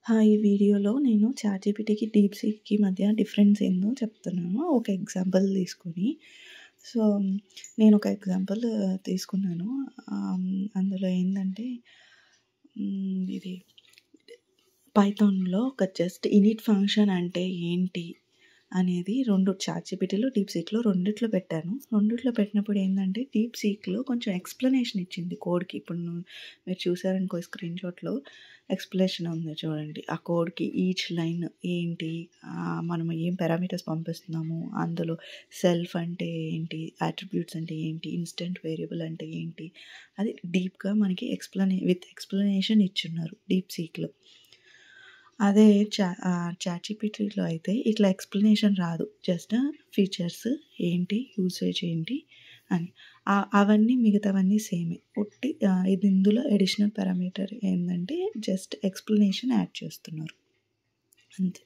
ఈ వీడియోలో నేను చాట్‌జీపీటీకి, డీప్‌సీక్‌కి మధ్య డిఫరెన్స్ ఏందో చెప్తున్నాను. ఒక ఎగ్జాంపుల్ తీసుకొని. సో, నేనొక ఎగ్జాంపుల్ తీసుకున్నాను. అందులో ఏందంటే ఇది పైథాన్‌లో ఒక జస్ట్ ఇనిట్ ఫంక్షన్ అంటే ఏంటి అనేది 2 చాట్‌జీపీటీలో, డీప్‌సీక్‌లో రెండిట్లో పెట్టాను. రెండిట్లో పెట్టినప్పుడు ఏందంటే డీప్‌సీక్‌లో కొంచెం ఎక్స్‌ప్లనేషన్ ఇచ్చింది కోడ్‌కి. ఇప్పుడు మీరు చూసారనుకో స్క్రీన్‌షాట్‌లో ఎక్స్‌ప్లనేషన్ ఉంది చూడండి. ఆ కోడ్‌కి ఈచ్ లైన్ ఏంటి, మనం ఏం పారామీటర్స్ పంపిస్తున్నాము, అందులో సెల్ఫ్ అంటే ఏంటి, అట్రిబ్యూట్స్ అంటే ఏంటి, ఇన్స్టెంట్ వేరియబుల్ అంటే ఏంటి, అది డీప్‌గా మనకి విత్ ఎక్స్‌ప్లనేషన్ ఇచ్చున్నారు డీప్‌సీక్‌లో. అదే చాట్‌జీపీటీలో అయితే ఇట్లా ఎక్స్‌ప్లనేషన్ రాదు. జస్ట్ ఫీచర్స్ ఏంటి, యూసేజ్ ఏంటి అని. అవన్నీ మిగతావన్నీ సేమే. ఇది ఇందులో అడిషనల్ పారామీటర్ ఏందంటే జస్ట్ ఎక్స్‌ప్లనేషన్ యాడ్ చేస్తున్నారు. అంతే.